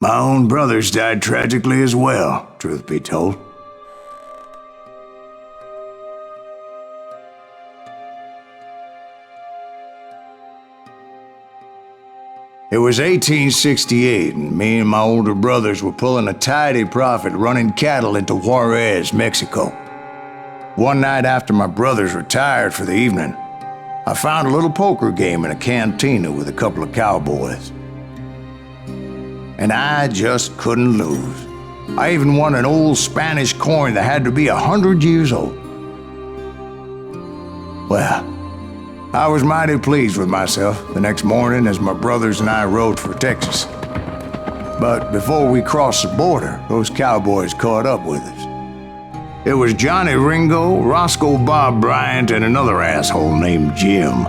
My own brothers died tragically as well, truth be told. It was 1868, and me and my older brothers were pulling a tidy profit running cattle into Juarez, Mexico. One night after my brothers retired for the evening, I found a little poker game in a cantina with a couple of cowboys. And I just couldn't lose. I even won an old Spanish coin that had to be 100 years old. Well, I was mighty pleased with myself the next morning as my brothers and I rode for Texas. But before we crossed the border, those cowboys caught up with us. It was Johnny Ringo, Roscoe Bob Bryant, and another asshole named Jim.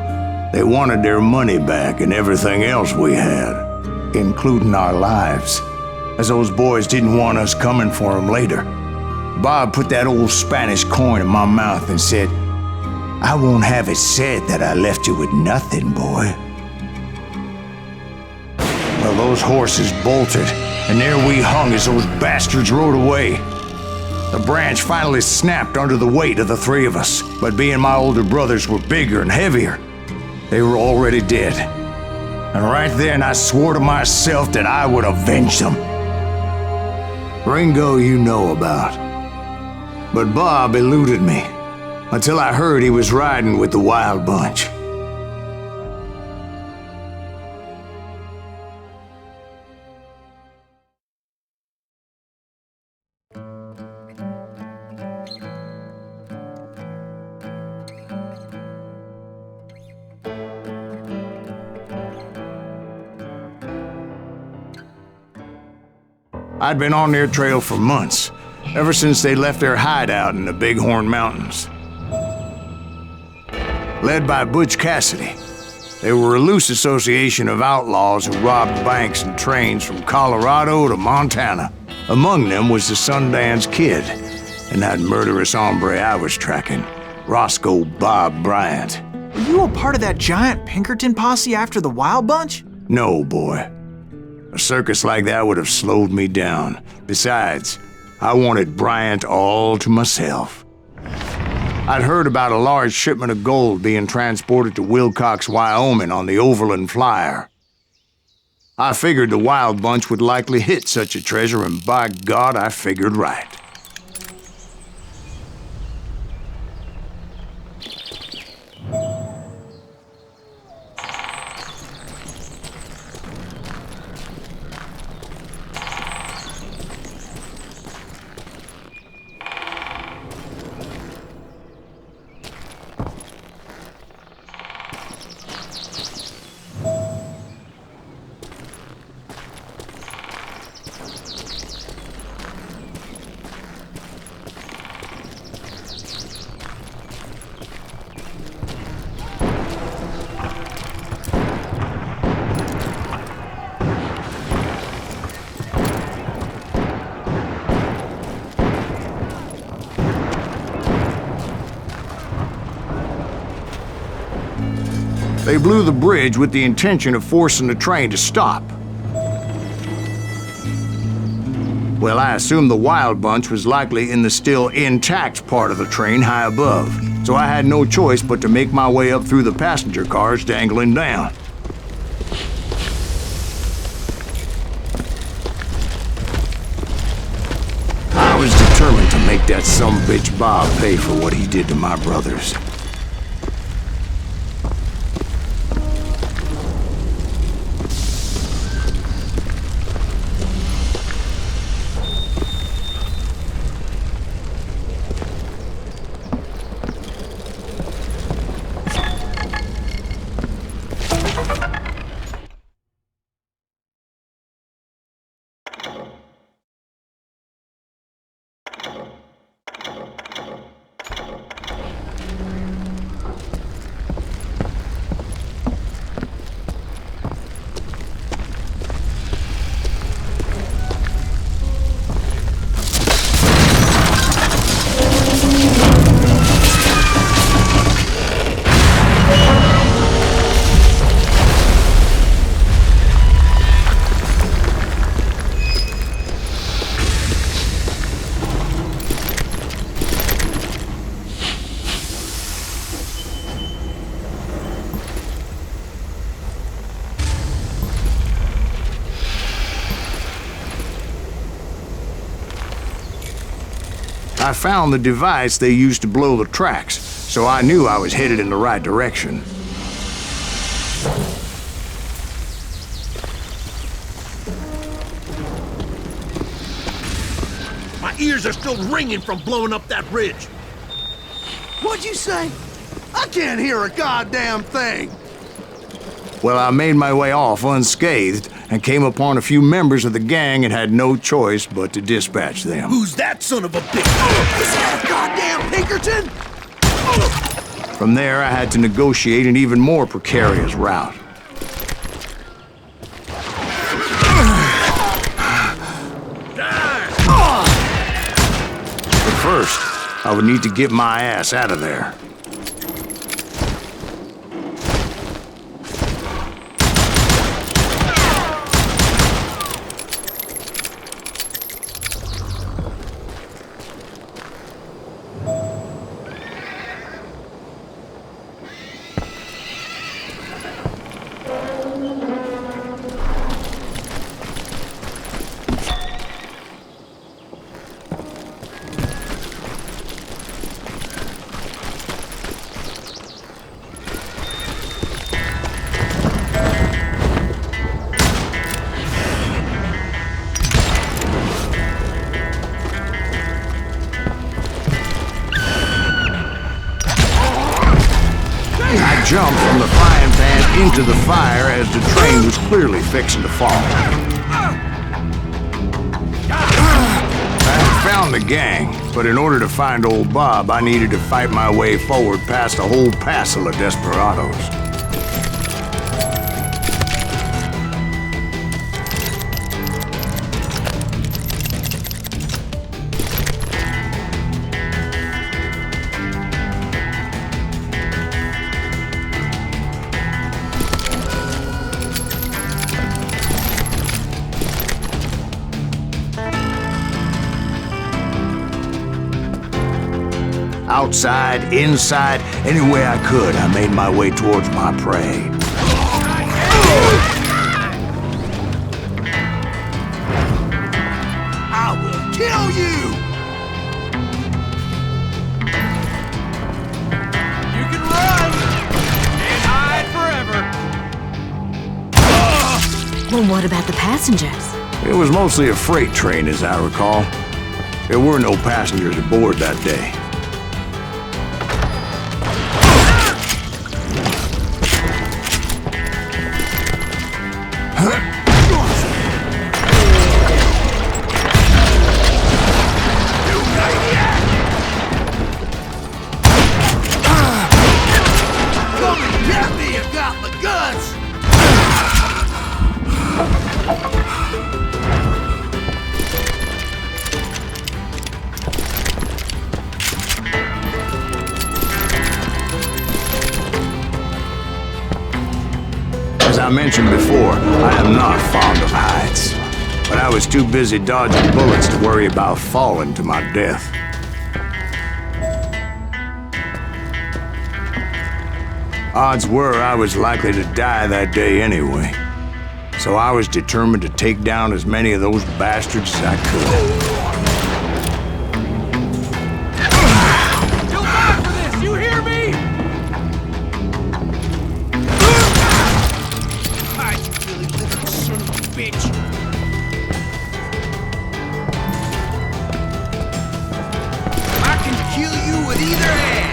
They wanted their money back and everything else we had, including our lives, as those boys didn't want us coming for them later. Bob put that old Spanish coin in my mouth and said, "I won't have it said that I left you with nothing, boy." Well, those horses bolted, and there we hung as those bastards rode away. The branch finally snapped under the weight of the three of us, but being my older brothers were bigger and heavier, they were already dead. And right then I swore to myself that I would avenge them. Ringo you know about. But Bob eluded me, until I heard he was riding with the Wild Bunch. I'd been on their trail for months, ever since they left their hideout in the Bighorn Mountains. Led by Butch Cassidy, they were a loose association of outlaws who robbed banks and trains from Colorado to Montana. Among them was the Sundance Kid, and that murderous hombre I was tracking, Roscoe Bob Bryant. Were you a part of that giant Pinkerton posse after the Wild Bunch? No, boy. A circus like that would have slowed me down. Besides, I wanted Bryant all to myself. I'd heard about a large shipment of gold being transported to Wilcox, Wyoming on the Overland Flyer. I figured the Wild Bunch would likely hit such a treasure, and by God, I figured right. They blew the bridge with the intention of forcing the train to stop. Well, I assumed the Wild Bunch was likely in the still intact part of the train high above, so I had no choice but to make my way up through the passenger cars dangling down. I was determined to make that sumbitch Bob pay for what he did to my brothers. I found the device they used to blow the tracks, so I knew I was headed in the right direction. My ears are still ringing from blowing up that ridge. What'd you say? I can't hear a goddamn thing. Well, I made my way off unscathed and came upon a few members of the gang and had no choice but to dispatch them. Who's that son of a bitch? Is that a goddamn Pinkerton? From there, I had to negotiate an even more precarious route. But first, I would need to get my ass out of there. I jumped from the frying pan into the fire as the train was clearly fixing to fall. I had found the gang, but in order to find old Bob, I needed to fight my way forward past a whole passel of desperados. Outside, inside, any way I could, I made my way towards my prey. I will kill you! You can run and hide forever. Well, what about the passengers? It was mostly a freight train, as I recall. There were no passengers aboard that day. Come and get me, you got the guts! As I mentioned before, I am not fond of heights, but I was too busy dodging bullets to worry about falling to my death. Odds were I was likely to die that day anyway, so I was determined to take down as many of those bastards as I could. You'll die for this, you hear me? God, you really little son of a bitch. I can kill you with either hand!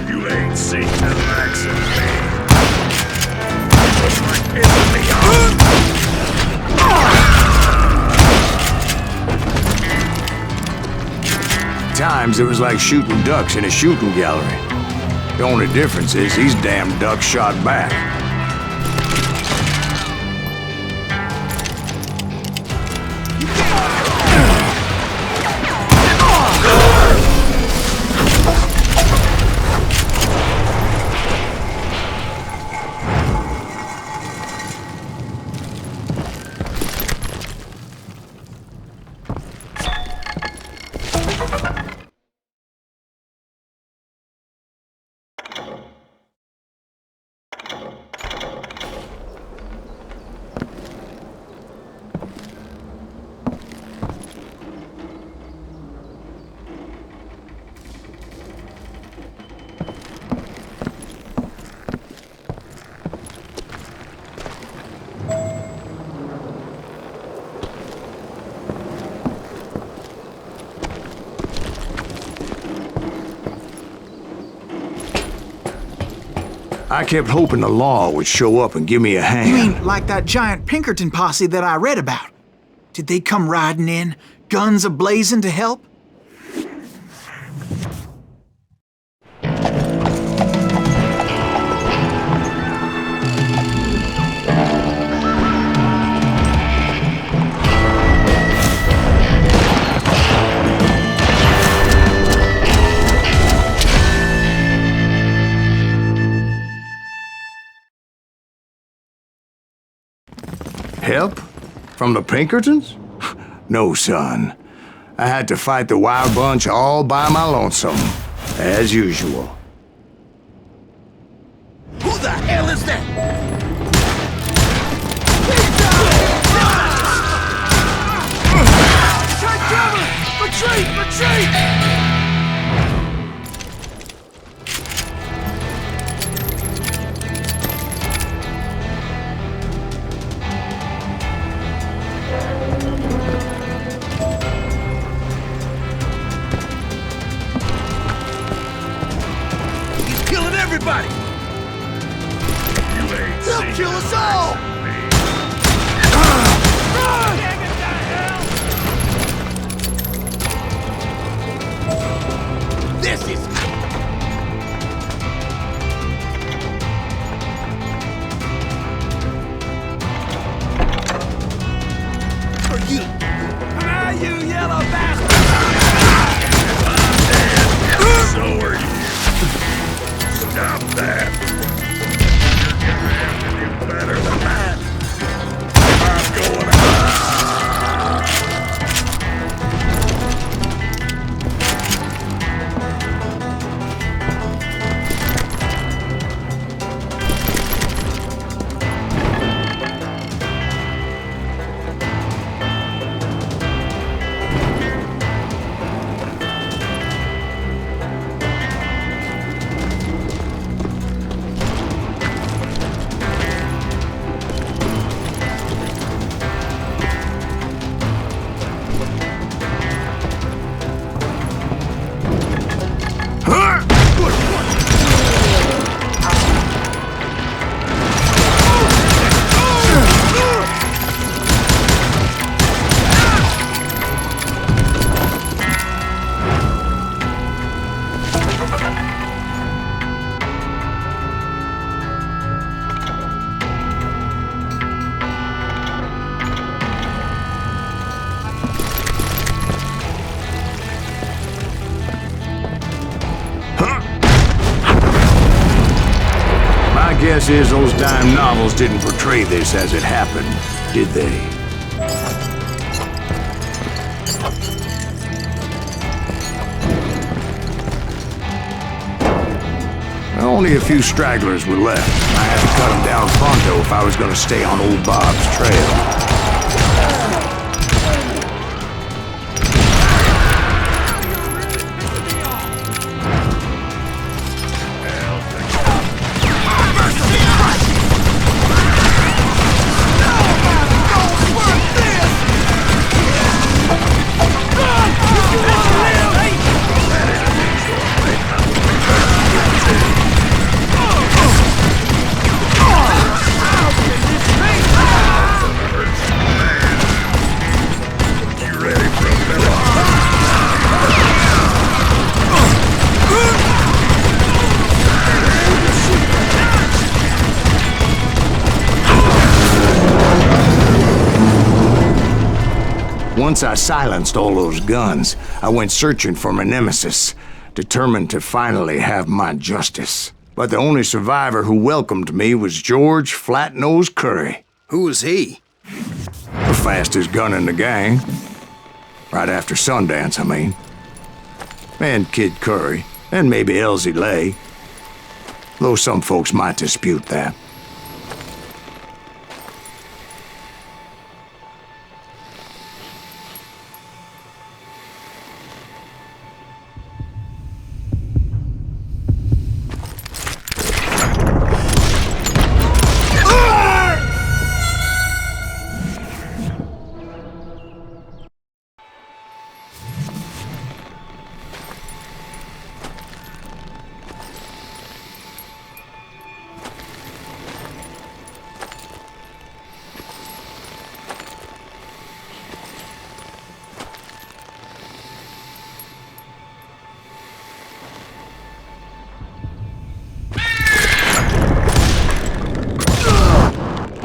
You ain't seen the likes of me. Just like enemy on. Times it was like shooting ducks in a shooting gallery. The only difference is these damn ducks shot back. I kept hoping the law would show up and give me a hand. You mean like that giant Pinkerton posse that I read about? Did they come riding in, guns a-blazing to help? Help? From the Pinkertons? No, son. I had to fight the wild bunch all by my lonesome, as usual. Who the hell is that? Take cover! Retreat! Retreat! He's killing everybody! You ain't They'll seen kill the us likes all! of me. This is... For you! Come out, you yellow bastard! So are you. Stop that. You're gonna have to do better than that. I'm going Guess is those dime novels didn't portray this as it happened, did they? Only a few stragglers were left. I had to cut them down pronto if I was going to stay on old Bob's trail. Once I silenced all those guns, I went searching for my nemesis, determined to finally have my justice. But the only survivor who welcomed me was George Flat-Nosed Curry. Who was he? The fastest gun in the gang. Right after Sundance, I mean. And Kid Curry, and maybe Elsie Lay. Though some folks might dispute that.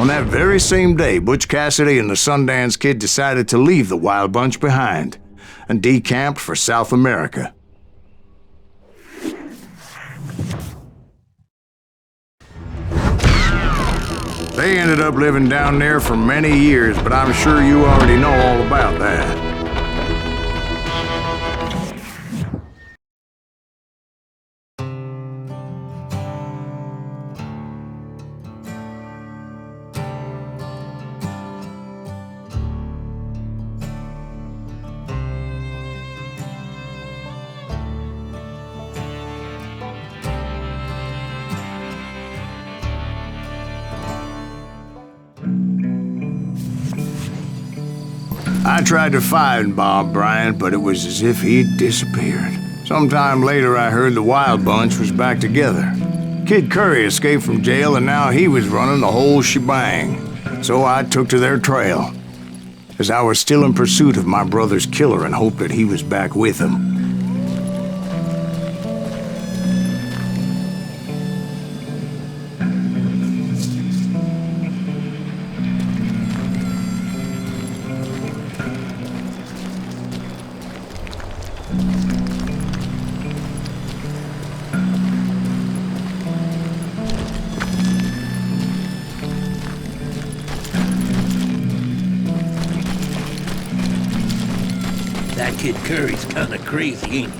On that very same day, Butch Cassidy and the Sundance Kid decided to leave the Wild Bunch behind and decamped for South America. They ended up living down there for many years, but I'm sure you already know all about that. I tried to find Bob Bryant, but it was as if he'd disappeared. Sometime later, I heard the Wild Bunch was back together. Kid Curry escaped from jail, and now he was running the whole shebang. So I took to their trail, as I was still in pursuit of my brother's killer and hoped that he was back with him. That Kid Curry's kinda crazy, ain't he?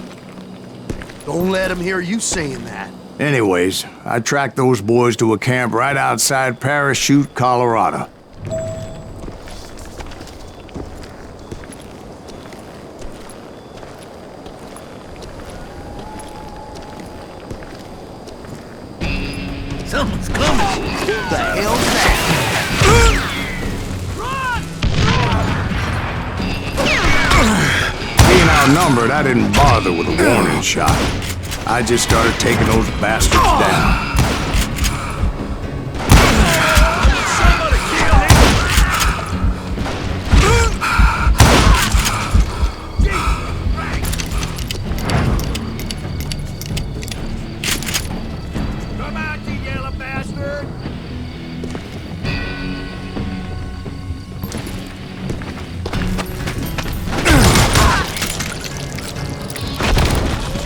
Don't let him hear you saying that. Anyways, I tracked those boys to a camp right outside Parachute, Colorado. Someone's coming! The hell's that? Being outnumbered, I didn't bother with a warning shot. I just started taking those bastards down. Come out, you yellow bastard!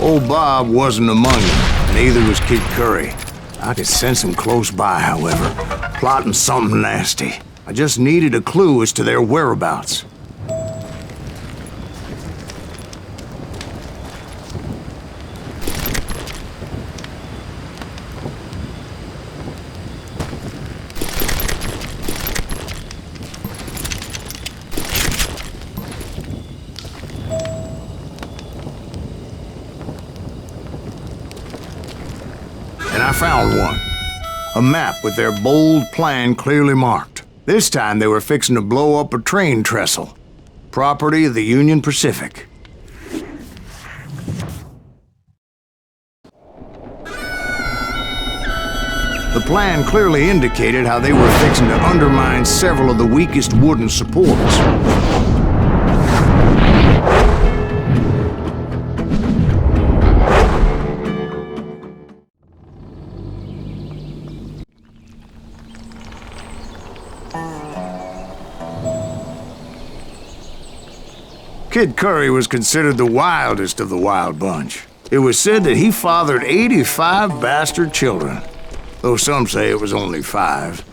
Old Bob wasn't among them, neither was Kid Curry. I could sense him close by, however, plotting something nasty. I just needed a clue as to their whereabouts. And I found one. A map with their bold plan clearly marked. This time they were fixing to blow up a train trestle. Property of the Union Pacific. The plan clearly indicated how they were fixing to undermine several of the weakest wooden supports. Kid Curry was considered the wildest of the Wild Bunch. It was said that he fathered 85 bastard children, though some say it was only 5.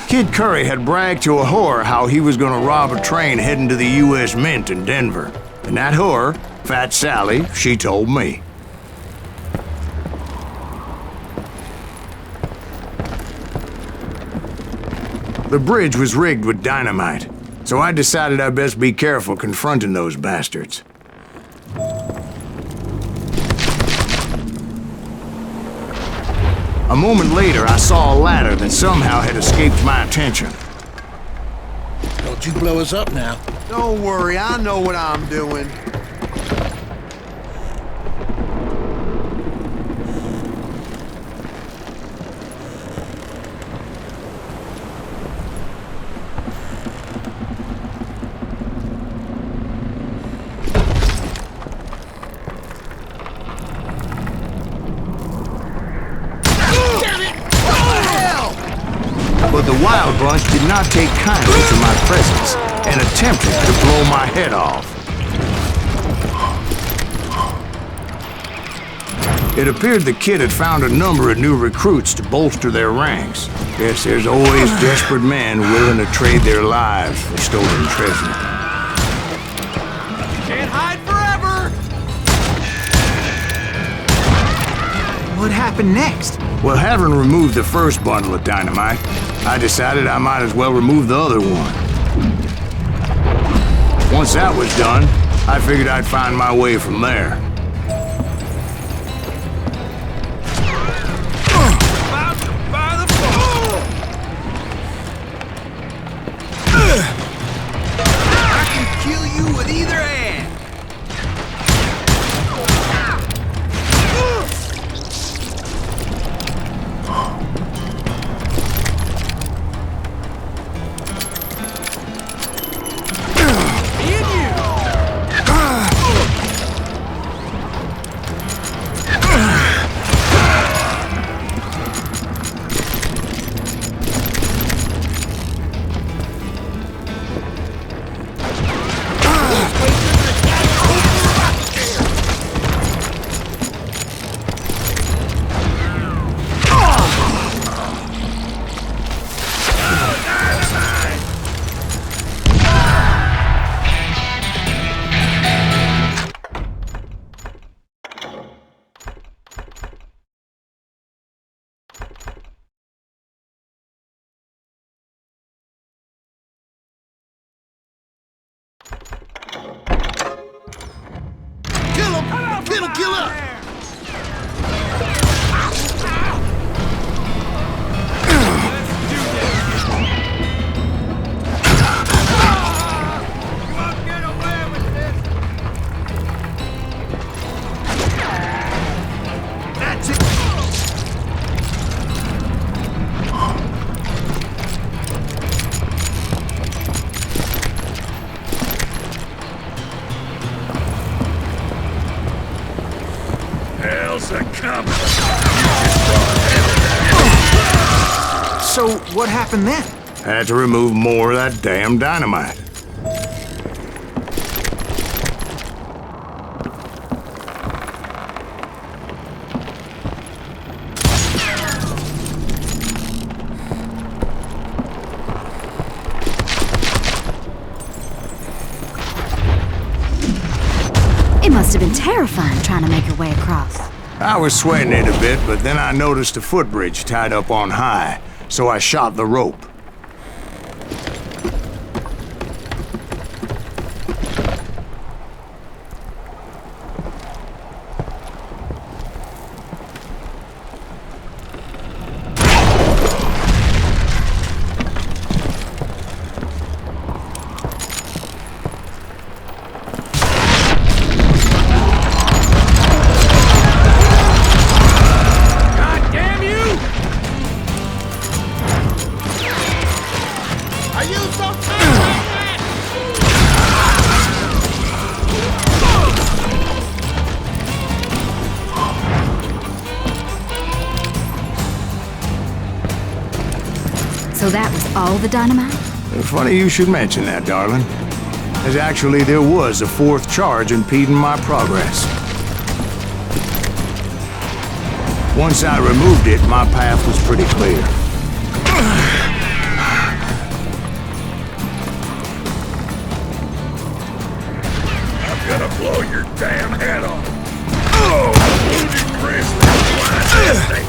Kid Curry had bragged to a whore how he was gonna rob a train heading to the U.S. Mint in Denver. And that whore, Fat Sally, she told me. The bridge was rigged with dynamite, so I decided I'd best be careful confronting those bastards. A moment later, I saw a ladder that somehow had escaped my attention. Don't you blow us up now. Don't worry, I know what I'm doing. But the Wild Bunch did not take kindly to my presence and attempted to blow my head off. It appeared the kid had found a number of new recruits to bolster their ranks. Guess there's always desperate men willing to trade their lives for stolen treasure. Can't hide forever! What happened next? Well, having removed the first bundle of dynamite, I decided I might as well remove the other one. Once that was done, I figured I'd find my way from there. Kill you with either hand! Kill up! That's it! Hell's a coming. So, what happened then? Had to remove more of that damn dynamite. It must have been terrifying trying to make your way across. I was sweating it a bit, but then I noticed a footbridge tied up on high, so I shot the rope. So that was all the dynamite? Funny you should mention that, darling. As actually there was a fourth charge impeding my progress. Once I removed it, my path was pretty clear. I'm gonna blow your damn head off. Oh, wounded grizzly. Why did they?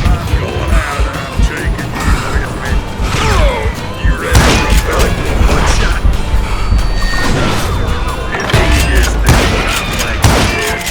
I'm going out and I'm taking you with me. Oh, you ready for a belly one shot? It is this what I'm like this.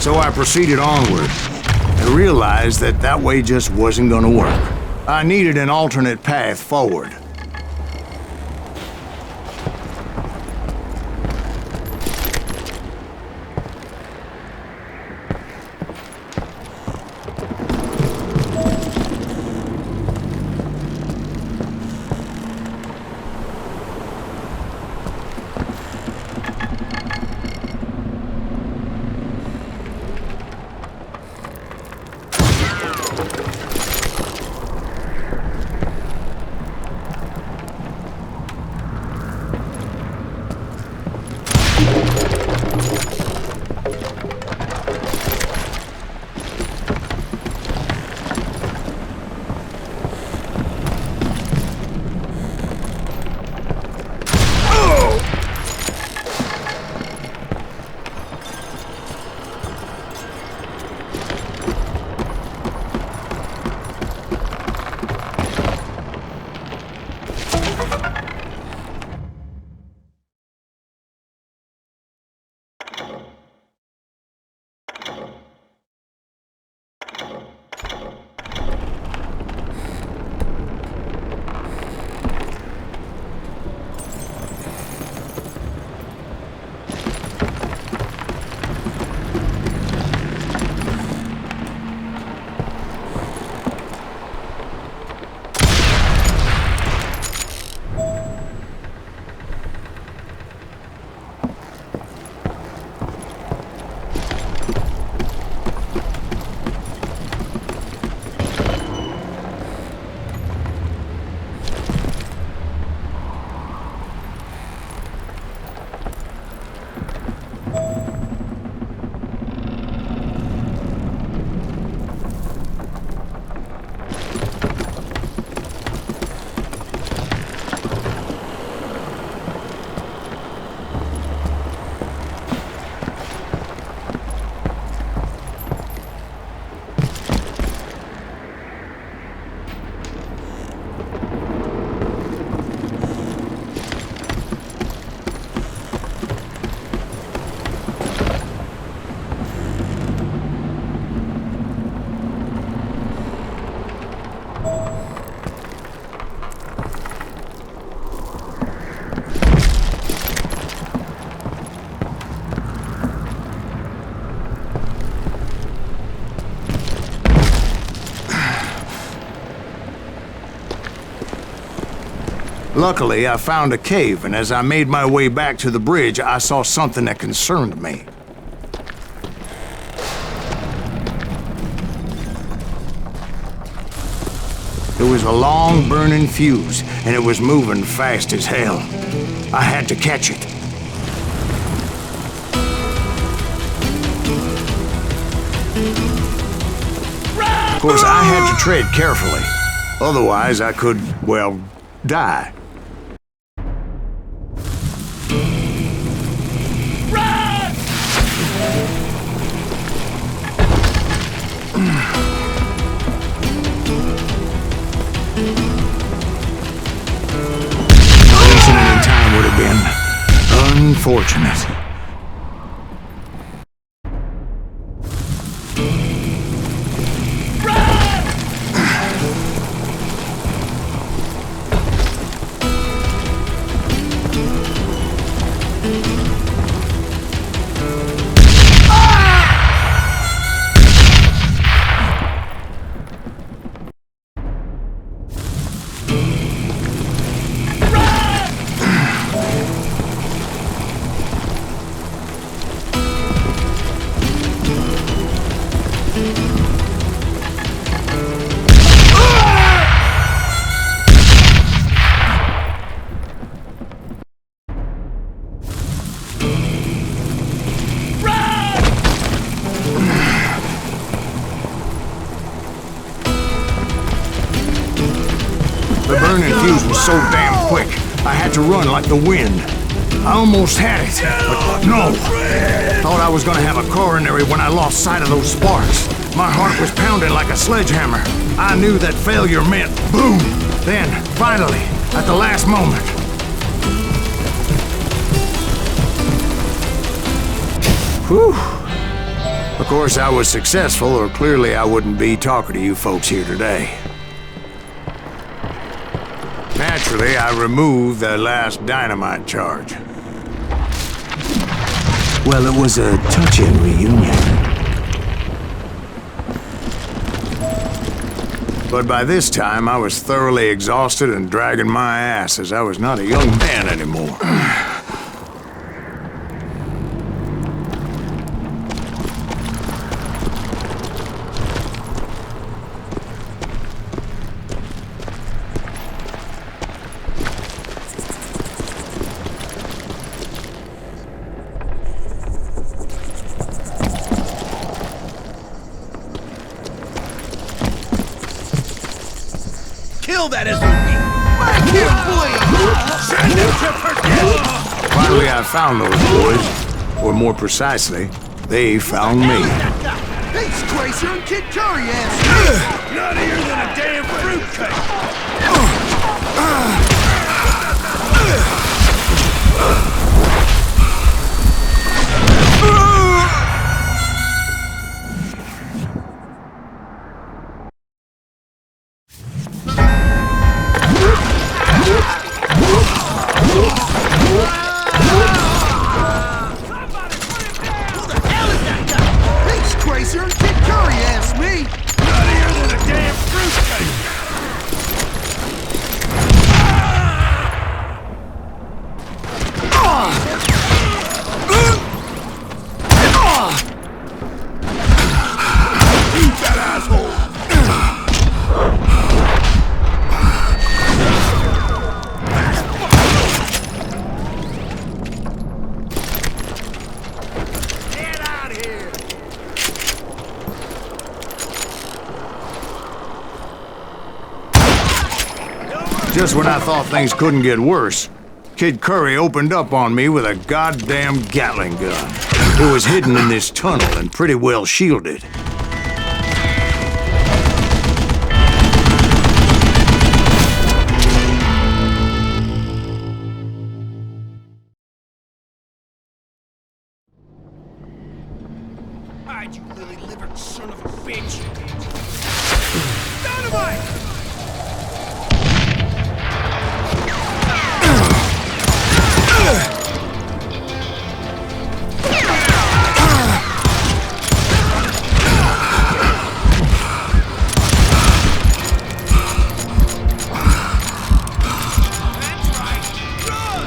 So I proceeded onward and realized that that way just wasn't gonna work. I needed an alternate path forward. Luckily, I found a cave, and as I made my way back to the bridge, I saw something that concerned me. There was a long burning fuse, and it was moving fast as hell. I had to catch it. Of course, I had to tread carefully. Otherwise, I could, well, die. Unfortunate. The burning fuse was so damn quick, I had to run like the wind. I almost had it, but no. Thought I was gonna have a coronary when I lost sight of those sparks. My heart was pounding like a sledgehammer. I knew that failure meant boom. Then, finally, at the last moment. Whew. Of course, I was successful, or clearly I wouldn't be talking to you folks here today. Naturally, I removed the last dynamite charge. Well, it was a touching reunion. But by this time, I was thoroughly exhausted and dragging my ass as I was not a young man anymore. Kill that SOB! Make him bleed! Send him to forget! Finally, I found those boys. Or more precisely, they found me. He's crazier than Kid Curry ass. Nuttier than a damn fruitcake! He's crazier than Kid Curry ass me. Nuttier than a damn fruitcake! Eat that asshole! Get out here! Just when I thought things couldn't get worse, Kid Curry opened up on me with a goddamn Gatling gun. It was hidden in this tunnel and pretty well shielded. Hide, you lily-livered son of a bitch! Dynamite! That's right! Good!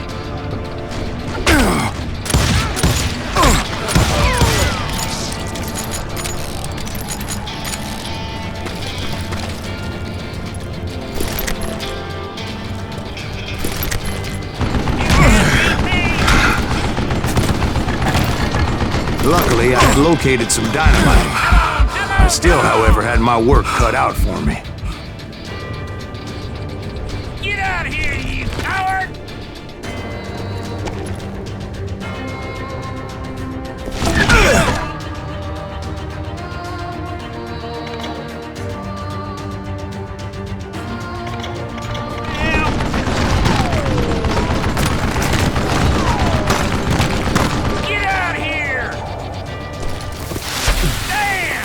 Luckily, I had located some dynamite. I still, however, had my work cut out for me. Get out of here, you coward! Get out of here! Damn!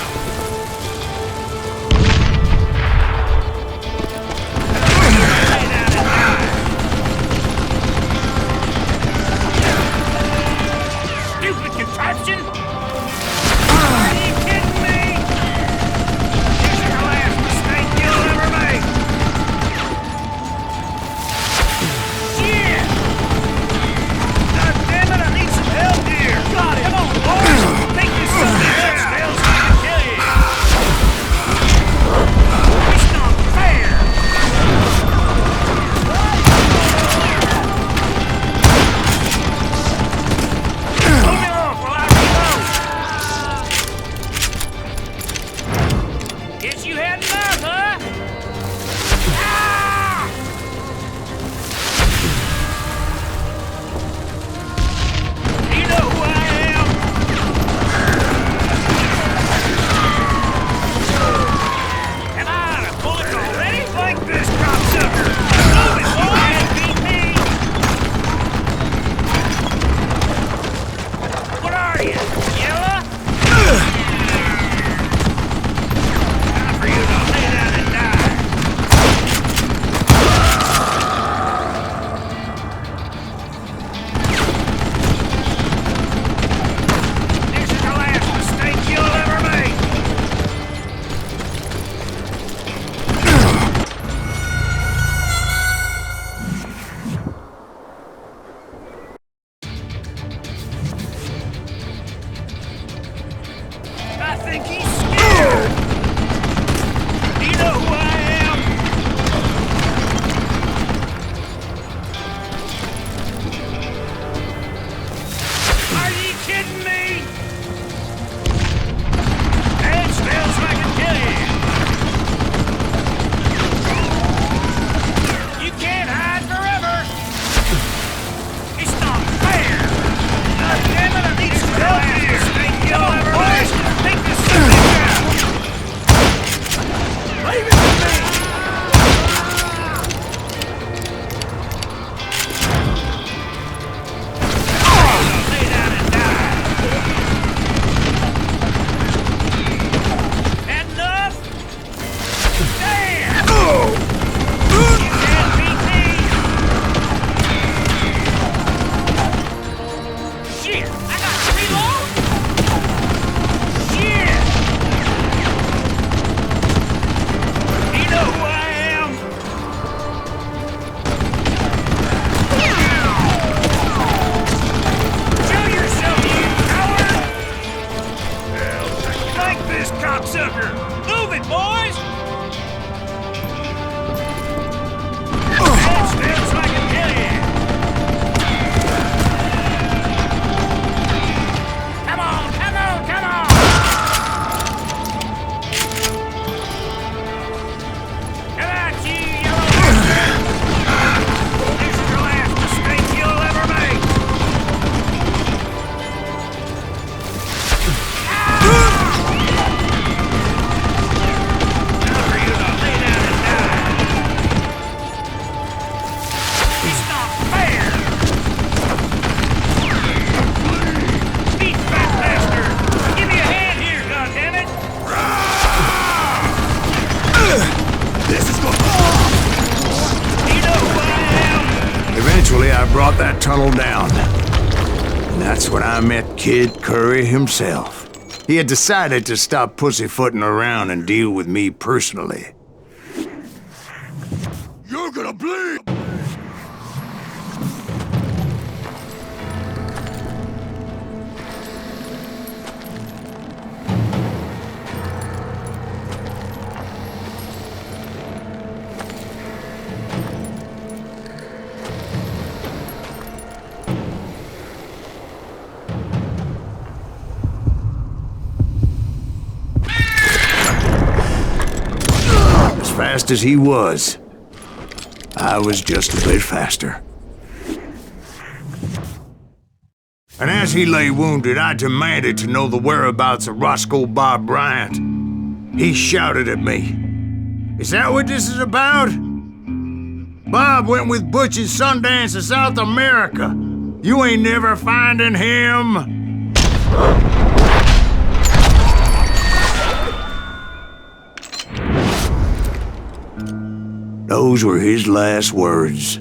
this cocksucker! Move it, boys! Stand still so I can kill you! Come on, come on, come on! Come out, you yellow bastard! This is the last mistake you'll ever make! Now for you to lay down and die! It's not fair! Eat, fat bastard! Give me a hand here, goddammit! This is going. You know who I am? Eventually, I brought that tunnel down. And that's when I met Kid Curry himself. He had decided to stop pussyfooting around and deal with me personally. You're gonna bleed! As fast as he was, I was just a bit faster. And as he lay wounded, I demanded to know the whereabouts of Roscoe Bob Bryant. He shouted at me, "Is that what this is about? Bob went with Butch and Sundance to South America. You ain't never finding him." Those were his last words.